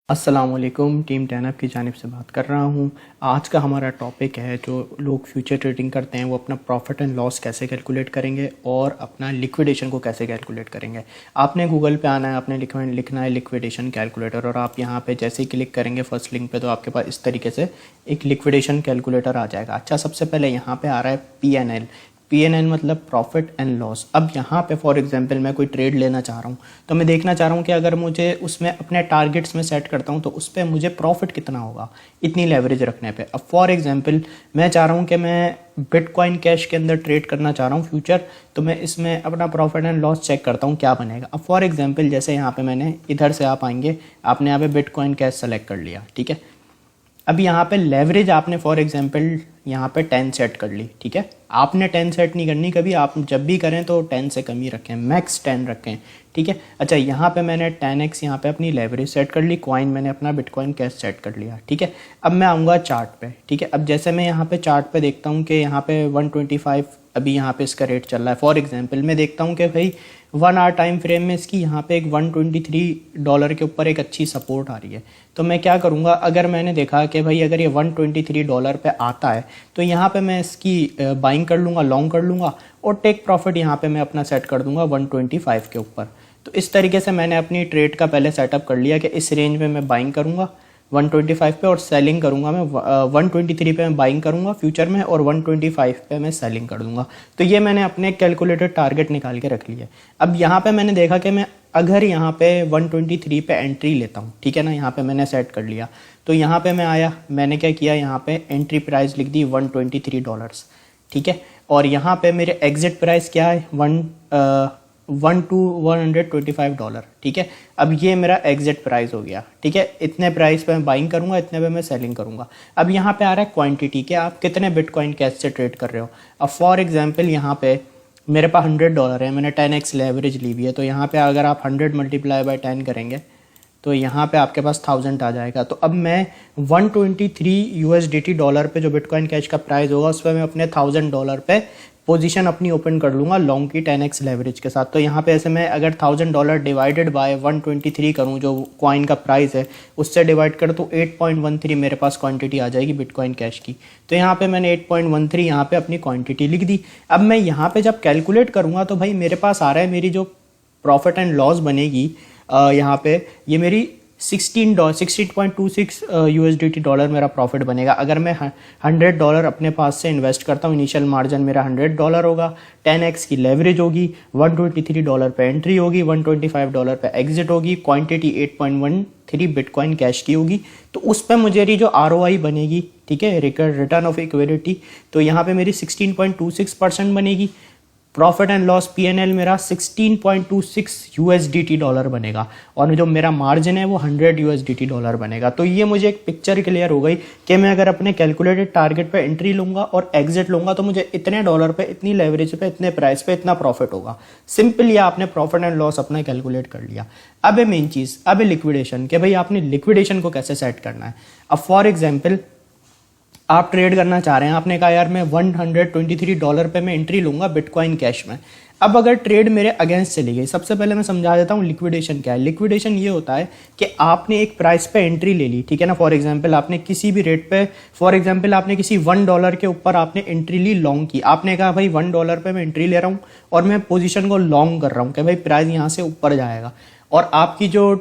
अस्सलामुअलैकुम, टीम 10 की जानिब से बात कर रहा हूँ। आज का हमारा टॉपिक है जो लोग फ्यूचर ट्रेडिंग करते हैं वो अपना प्रॉफिट एंड लॉस कैसे कैलकुलेट करेंगे और अपना लिक्विडेशन को कैसे कैलकुलेट करेंगे। आपने गूगल पे आना है, आपने लिखना है लिक्विडेशन कैलकुलेटर और आप यहाँ पे जैसे ही क्लिक करेंगे फर्स्ट लिंक पे तो आपके पास इस तरीके से एक लिक्विडेशन कैलकुलेटर आ जाएगा। अच्छा, सबसे पहले यहाँ पे आ रहा है पी एन एल मतलब प्रॉफिट एंड लॉस। अब यहाँ पे फॉर एग्जांपल मैं कोई ट्रेड लेना चाह रहा हूँ तो मैं देखना चाह रहा हूँ कि अगर मुझे उसमें अपने टारगेट्स में सेट करता हूँ तो उस पर मुझे प्रॉफिट कितना होगा इतनी लेवरेज रखने पे। अब फॉर एग्जांपल मैं चाह रहा हूँ कि मैं बिटकॉइन कैश के अंदर ट्रेड करना चाह रहा हूँ फ्यूचर, तो मैं इसमें अपना प्रॉफिट एंड लॉस चेक करता हूँ क्या बनेगा। अब फॉर एग्जांपल जैसे यहाँ पे मैंने इधर से आप आएंगे, आपने यहाँ पे बिटकॉइन कैश सेलेक्ट कर लिया, ठीक है। अब यहाँ पे लेवरेज आपने फॉर एग्जांपल यहाँ पे 10 सेट कर ली, ठीक है। आपने 10 सेट नहीं करनी कभी, आप जब भी करें तो 10 से कम ही रखें, मैक्स 10 रखें, ठीक है। अच्छा, यहाँ पे मैंने 10x यहाँ पे अपनी लेवरेज सेट कर ली, कॉइन मैंने अपना बिटकॉइन कैश सेट कर लिया, ठीक है। अब मैं आऊँगा चार्ट पे, ठीक है। अब जैसे मैं यहाँ पे चार्ट पे देखता हूँ कि यहाँ पे 125 अभी यहाँ पे इसका रेट चल रहा है। फॉर एग्जांपल मैं देखता हूँ कि भाई 1 आवर टाइम फ्रेम में इसकी यहाँ पे एक $123 के ऊपर एक अच्छी सपोर्ट आ रही है। तो मैं क्या करूँगा, अगर मैंने देखा कि भाई अगर ये $123 पे आता है तो यहाँ पे मैं इसकी बाइंग कर लूँगा, लॉन्ग कर लूँगा और टेक प्रॉफिट यहाँ पे मैं अपना सेट कर दूँगा 125 के ऊपर। तो इस तरीके से मैंने अपनी ट्रेड का पहले सेटअप कर लिया कि इस रेंज में मैं बाइंग करूँगा 125 पे और सेलिंग करूँगा मैं 123 पे मैं बाइंग करूँगा फ्यूचर में और 125 पे मैं सेलिंग कर दूँगा। तो ये मैंने अपने कैलकुलेटेड टारगेट निकाल के रख लिया। अब यहाँ पे मैंने देखा कि मैं अगर यहाँ पे 123 पे एंट्री लेता हूँ, ठीक है ना, यहाँ पे मैंने सेट कर लिया। तो यहाँ पे मैं आया, मैंने क्या किया, यहाँ पे एंट्री प्राइस लिख दी $123, ठीक है। और यहाँ पे मेरे एग्जिट प्राइस क्या है, 125 $, ठीक है। अब ये मेरा एग्जिट प्राइस हो गया, ठीक है। इतने प्राइस पे मैं बाइंग करूंगा, इतने पे मैं सेलिंग करूंगा। अब यहाँ पे आ रहा है क्वांटिटी के आप कितने बिटकॉइन कैश से ट्रेड कर रहे हो। अब फॉर एग्जांपल यहाँ पे मेरे पास $100 है, मैंने 10x लेवरेज ली हुई है। तो यहाँ पे अगर आप 100 मल्टीप्लाई बाय 10 करेंगे तो यहाँ पे आपके पास 1000 आ जाएगा। तो अब मैं 123 USDT डॉलर पे जो बिटकॉइन कैश का प्राइस होगा उस पर मैं अपने $1000 पे पोजीशन अपनी ओपन कर लूँगा लॉन्ग की 10x लेवरेज के साथ। तो यहाँ पे ऐसे मैं अगर $1000 डिवाइडेड बाय 123 करूँ जो कॉइन का प्राइस है उससे डिवाइड कर तो 8.13 मेरे पास क्वांटिटी आ जाएगी बिटकॉइन कैश की। तो यहाँ पे मैंने 8.13 यहाँ पे अपनी क्वांटिटी लिख दी। अब मैं यहाँ पे जब कैलकुलेट करूँगा तो भाई मेरे पास आ रहा है मेरी जो प्रॉफिट एंड लॉस बनेगी यहाँ पे ये मेरी 16.26 USDT डॉलर मेरा प्रॉफिट बनेगा। अगर मैं $100 अपने पास से इन्वेस्ट करता हूँ, इनिशियल मार्जिन मेरा $100 होगा, 10x की लेवरेज होगी, $123 पे एंट्री होगी, $125 पे एग्जिट होगी, क्वांटिटी 8.13 बिटकॉइन कैश की होगी। तो उस पर मुझे जो ROI बनेगी, ठीक है, रिटर्न ऑफ इक्विटी, तो यहाँ पे मेरी 16.26% बनेगी। प्रॉफिट एंड लॉस PNL मेरा 16.26 USDT डॉलर बनेगा और जो मेरा मार्जिन है वो 100 USDT डॉलर बनेगा। तो ये मुझे एक पिक्चर क्लियर हो गई कि मैं अगर अपने कैलकुलेटेड टारगेट पे एंट्री लूंगा और एग्जिट लूंगा तो मुझे इतने डॉलर पे, इतनी लेवरेज पे, इतने प्राइस पे इतना प्रॉफिट होगा। सिंपल ये आपने प्रॉफिट एंड लॉस अपना कैलकुलेट कर लिया। अब है मेन चीज, अब है लिक्विडेशन, कि भाई आपने लिक्विडेशन को कैसे सेट करना है। अब फॉर एग्जाम्पल आप ट्रेड करना चाह रहे हैं, आपने कहा यार मैं $123 पे मैं एंट्री लूंगा बिटकॉइन कैश में। अब अगर ट्रेड मेरे अगेंस्ट चली गई, सबसे पहले मैं समझा देता हूँ लिक्विडेशन क्या है। लिक्विडेशन ये होता है कि आपने एक प्राइस पे एंट्री ले ली, ठीक है ना। फॉर एग्जांपल आपने किसी भी रेट पे, फॉर एग्जांपल आपने किसी $1 के ऊपर आपने एंट्री ली लॉन्ग की। आपने कहा भाई $1 पे मैं एंट्री ले रहा हूँ और मैं पोजिशन को लॉन्ग कर रहा हूँ कि भाई प्राइस यहाँ से ऊपर जाएगा और आपकी जो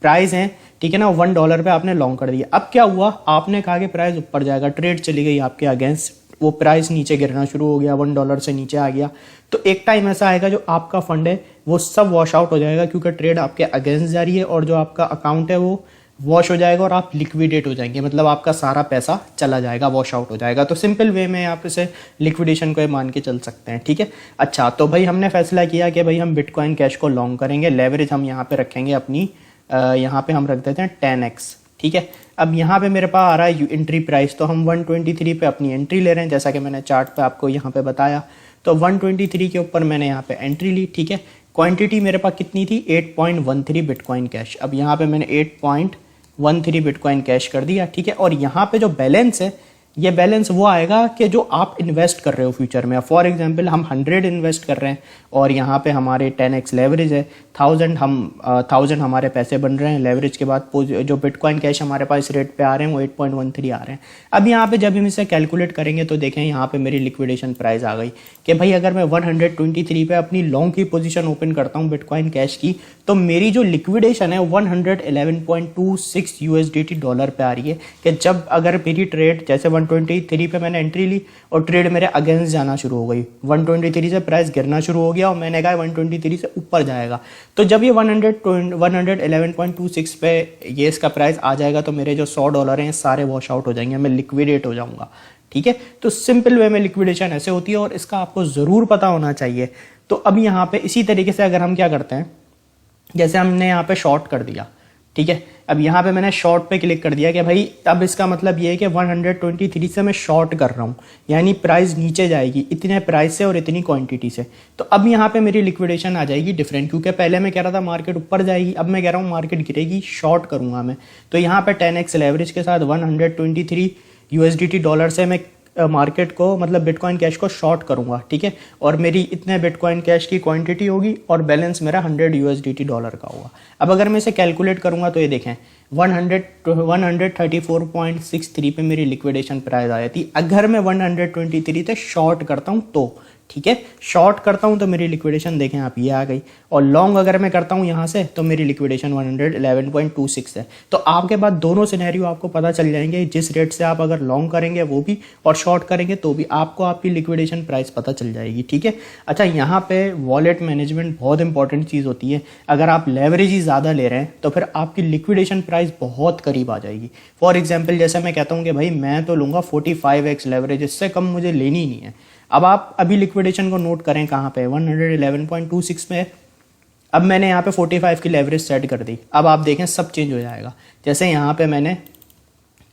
प्राइस है, ठीक है ना, $1 पे आपने लॉन्ग कर दिया। अब क्या हुआ, आपने कहा कि प्राइस ऊपर जाएगा, ट्रेड चली गई आपके अगेंस्ट, वो प्राइस नीचे गिरना शुरू हो गया, $1 से नीचे आ गया। तो एक टाइम ऐसा आएगा जो आपका फंड है वो सब वॉश आउट हो जाएगा क्योंकि ट्रेड आपके अगेंस्ट जा रही है और जो आपका अकाउंट है वो वॉश हो जाएगा और आप लिक्विडेट हो जाएंगे, मतलब आपका सारा पैसा चला जाएगा, वॉश आउट हो जाएगा। तो सिंपल वे में आप इसे लिक्विडेशन को मान के चल सकते हैं, ठीक है। अच्छा, तो भाई हमने फैसला किया कि भाई हम बिटकॉइन कैश को लॉन्ग करेंगे, लेवरेज हम यहाँ पे रखेंगे अपनी, यहाँ पे हम रख देते हैं 10x, ठीक है। अब यहाँ पे मेरे पास आ रहा है एंट्री प्राइस, तो हम 123 पे अपनी एंट्री ले रहे हैं जैसा कि मैंने चार्ट पे आपको यहाँ पे बताया। तो 123 के ऊपर मैंने यहाँ पे एंट्री ली, ठीक है। क्वांटिटी मेरे पास कितनी थी, 8.13 बिटकॉइन कैश। अब यहाँ पे मैंने 8.13 बिटकॉइन कैश कर दिया, ठीक है। और यहाँ पे जो बैलेंस है ये बैलेंस वो आएगा कि जो आप इन्वेस्ट कर रहे हो फ्यूचर में। फॉर एग्जांपल हम 100 इन्वेस्ट कर रहे हैं और यहाँ पे हमारे 10x लेवरेज है, 1000 हमारे पैसे बन रहे हैं लेवरेज के बाद। जो बिटकॉइन कैश हमारे पास रेट पे आ रहे हैं वो 8.13 आ रहे हैं। अब यहाँ पे जब हम इसे कैलकुलेट करेंगे तो देखें यहाँ पे मेरी लिक्विडेशन प्राइस आ गई कि भाई अगर मैं 123 पे अपनी लॉन्ग की पोजीशन ओपन करता हूँ बिटकॉइन कैश की, तो मेरी जो लिक्विडेशन है 111.26 USDT डॉलर पे आ रही है। कि जब अगर मेरी ट्रेड जैसे 123 पे मैंने एंट्री ली और ट्रेड मेरे अगेंस्ट जाना शुरू हो गई, 123 से प्राइस गिरना शुरू हो गया और मैंने कहा 123 से ऊपर जाएगा, तो जब ये 111.26 पे ये इसका प्राइस आ जाएगा तो मेरे जो $100 हैं सारे वॉश आउट हो जाएंगे, मैं लिक्विडेट हो जाऊंगा। ठीक है, तो सिंपल वे में लिक्विडेशन ऐसे होती है और इसका आपको ज़रूर पता होना चाहिए। तो अब यहाँ पे इसी तरीके से अगर हम क्या करते हैं, जैसे हमने यहाँ पे शॉर्ट कर दिया, ठीक है, अब यहाँ पे मैंने शॉर्ट पे क्लिक कर दिया कि भाई अब इसका मतलब ये है कि 123 से मैं शॉर्ट कर रहा हूँ, यानी प्राइस नीचे जाएगी इतने प्राइस से और इतनी क्वांटिटी से। तो अब यहाँ पे मेरी लिक्विडेशन आ जाएगी डिफरेंट, क्योंकि पहले मैं कह रहा था मार्केट ऊपर जाएगी, अब मैं कह रहा हूँ मार्केट गिरेगी, शॉर्ट करूँगा मैं। तो यहाँ पे 10x लेवरेज के साथ 123 USDT डॉलर से मैं मार्केट को मतलब बिटकॉइन कैश को शॉर्ट करूंगा। ठीक है, और मेरी इतने बिटकॉइन कैश की क्वांटिटी होगी और बैलेंस मेरा 100 USDT डॉलर का होगा। अब अगर मैं इसे कैलकुलेट करूंगा तो ये देखें 134.63 पे मेरी लिक्विडेशन प्राइस आ जाती अगर मैं 123 से शॉर्ट करता हूं तो। ठीक है, शॉर्ट करता हूं तो मेरी लिक्विडेशन देखें आप ये आ गई, और लॉन्ग अगर मैं करता हूं यहां से तो मेरी लिक्विडेशन 111.26 है। तो आपके पास दोनों सिनेरियो आपको पता चल जाएंगे, जिस रेट से आप अगर लॉन्ग करेंगे वो भी और शॉर्ट करेंगे तो भी आपको आपकी लिक्विडेशन प्राइस पता चल जाएगी। ठीक है, अच्छा यहाँ पे वॉलेट मैनेजमेंट बहुत इंपॉर्टेंट चीज़ होती है। अगर आप लेवरेज ही ज़्यादा ले रहे हैं तो फिर आपकी लिक्विडेशन प्राइस बहुत करीब आ जाएगी। फॉर एग्जाम्पल जैसे मैं कहता हूँ कि भाई मैं तो लूँगा 45x लेवरेज, इससे कम मुझे लेनी ही नहीं है। अब आप अभी लिक्विडेशन को नोट करें कहाँ पे, 111.26 पे। अब मैंने यहाँ पे 45 की लेवरेज सेट कर दी। अब आप देखें सब चेंज हो जाएगा। जैसे यहाँ पे मैंने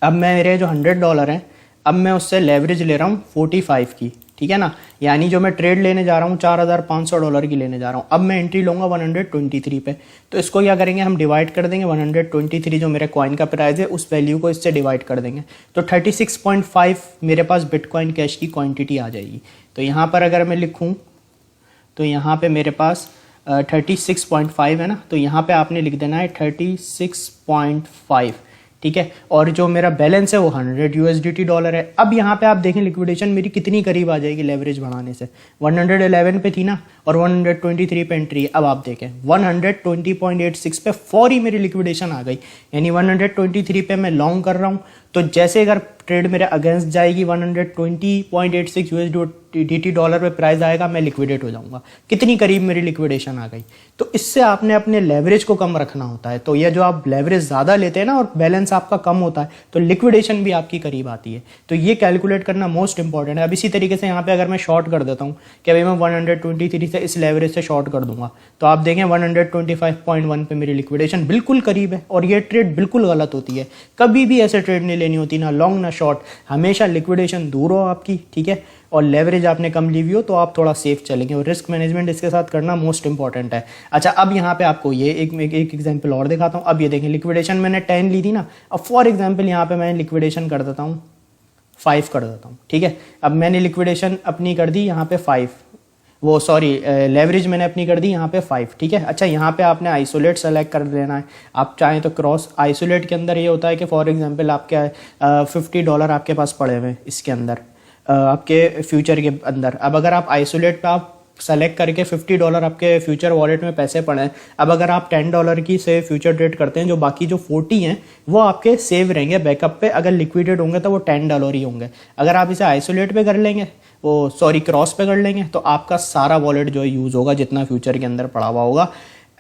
अब मेरे जो $100 हैं, अब मैं उससे लेवरेज ले रहा हूँ 45 की। ठीक है ना, यानी जो मैं ट्रेड लेने जा रहा हूँ $4,500 की लेने जा रहा हूँ। अब मैं एंट्री लूँगा 123 पे, तो इसको क्या करेंगे हम डिवाइड कर देंगे 123 जो मेरे कॉइन का प्राइस है उस वैल्यू को इससे डिवाइड कर देंगे, तो 36.5 मेरे पास बिटकॉइन कैश की क्वांटिटी आ जाएगी। तो यहाँ पर अगर मैं लिखूँ तो यहाँ पे मेरे पास 36.5 है ना, तो यहाँ पे आपने लिख देना है 36.5। ठीक है, और जो मेरा बैलेंस है वो 100 USDT डॉलर है। अब यहाँ पे आप देखें लिक्विडेशन मेरी कितनी करीब आ जाएगी लेवरेज बढ़ाने से, 111 पे थी ना और 123 पे एंट्री है। अब आप देखें 120.86 पे फौरी मेरी लिक्विडेशन आ गई, यानी 123 पे मैं लॉन्ग कर रहा हूँ तो जैसे अगर ट्रेड मेरे अगेंस्ट जाएगी 120.86 USDT डॉलर पे प्राइस आएगा, मैं लिक्विडेट हो जाऊंगा। कितनी करीब मेरी लिक्विडेशन आ गई। तो इससे आपने अपने लेवरेज को कम रखना होता है। तो ये जो आप लेवरेज ज़्यादा लेते हैं ना और बैलेंस आपका कम होता है तो लिक्विडेशन भी आपकी करीब आती है। तो ये कैलकुलेट करना मोस्ट इंपॉर्टेंट है। अब इसी तरीके से यहाँ पे अगर मैं शॉर्ट कर देता हूँ कि भाई मैं 123 से इस लेवरेज से शॉर्ट कर दूंगा, तो आप देखें 125.1 पे मेरी लिक्विडेशन बिल्कुल करीब है। और ये ट्रेड बिल्कुल गलत होती है, कभी भी ऐसे ट्रेड नहीं लेनी होती, ना लॉन्ग ना शॉर्ट, हमेशा लिक्विडेशन दूर हो आपकी। ठीक है, और लेवरेज आपने कम ली हुई हो तो आप थोड़ा सेफ चलेंगे, और रिस्क मैनेजमेंट इसके साथ करना मोस्ट इंपॉर्टेंट है। अच्छा, अब यहाँ पे आपको ये एक एग्जांपल और दिखाता हूँ। अब ये देखें लिक्विडेशन मैंने 10 ली थी ना, अब फॉर एग्जांपल यहाँ पे मैं लिक्विडेशन कर देता हूँ 5 कर देता हूँ। ठीक है, अब मैंने लिक्विडेशन अपनी कर दी यहाँ पे 5, वो सॉरी लेवरेज मैंने अपनी कर दी यहाँ पे 5। ठीक है, अच्छा यहाँ पे आपने आइसोलेट सेलेक्ट कर लेना है। आप चाहें तो क्रॉस आइसोलेट के अंदर ये होता है कि फॉर एग्जांपल आपके $50 आपके पास पड़े हुए इसके अंदर आपके फ्यूचर के अंदर। अब अगर आप आइसोलेट पे आप सेलेक्ट करके $50 आपके फ्यूचर वॉलेट में पैसे पड़े हैं, अब अगर आप $10 की से फ्यूचर ट्रेड करते हैं, जो बाकी जो 40 हैं वो आपके सेव रहेंगे बैकअप पे। अगर लिक्विडेट होंगे तो वो $10 ही होंगे। अगर आप इसे आइसोलेट पे कर लेंगे, वो सॉरी क्रॉस पे कर लेंगे, तो आपका सारा वॉलेट जो है यूज़ होगा जितना फ्यूचर के अंदर पड़ा हुआ होगा।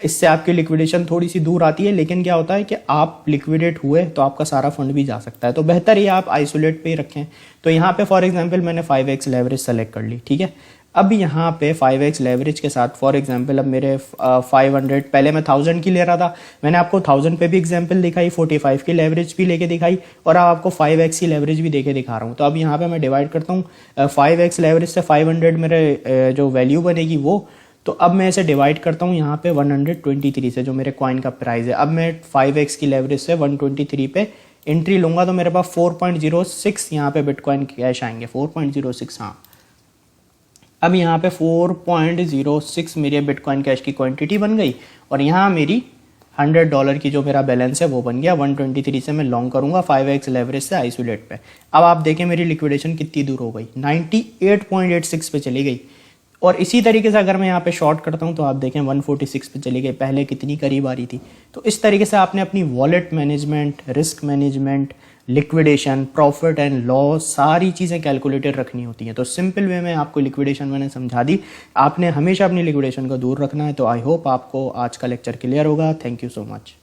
इससे आपकी लिक्विडेशन थोड़ी सी दूर आती है, लेकिन क्या होता है कि आप लिक्विडेट हुए तो आपका सारा फंड भी जा सकता है। तो बेहतर ये आप आइसोलेट पे ही रखें। तो यहाँ पे फॉर एग्जांपल मैंने 5x लेवरेज सेलेक्ट कर ली। ठीक है, अब यहाँ पे 5x लेवरेज के साथ फॉर एग्जांपल अब मेरे 500, पहले मैं 1000 की ले रहा था, मैंने आपको 1000 पे भी एग्जांपल दिखाई, 45 की लेवरेज भी लेके दिखाई, और अब आपको 5x की लेवरेज भी देके दिखा रहा हूँ। तो अब यहाँ पे मैं डिवाइड करता हूँ 5x लेवरेज से 500 मेरे जो वैल्यू बनेगी वो, तो अब मैं इसे डिवाइड करता हूँ यहाँ पे 123 से जो मेरे कॉइन का प्राइस है। अब मैं 5x की लेवरेज से 123 पे एंट्री लूँगा तो मेरे पास 4.06 यहाँ पे बिटकॉइन कैश आएंगे, 4.06। हाँ, अब यहाँ पे 4.06 मेरे बिटकॉइन कैश की क्वांटिटी बन गई और यहाँ मेरी $100 की जो मेरा बैलेंस है वो बन गया। 123 से मैं लॉन्ग करूंगा 5x लेवरेज से आइसोलेट पे। अब आप देखें मेरी लिक्विडेशन कितनी दूर हो गई, 98.86 पे चली गई। और इसी तरीके से अगर मैं यहाँ पे शॉर्ट करता हूँ तो आप देखें 146 पे चली गई, पहले कितनी करीब आ रही थी। तो इस तरीके से आपने अपनी wallet management, risk management, liquidation, profit and loss सारी चीज़ें कैलकुलेटेड रखनी होती हैं। तो सिंपल वे में आपको लिक्विडेशन मैंने समझा दी, आपने हमेशा अपनी लिक्विडेशन को दूर रखना है। तो आई होप आपको आज का लेक्चर क्लियर होगा। Thank you so much.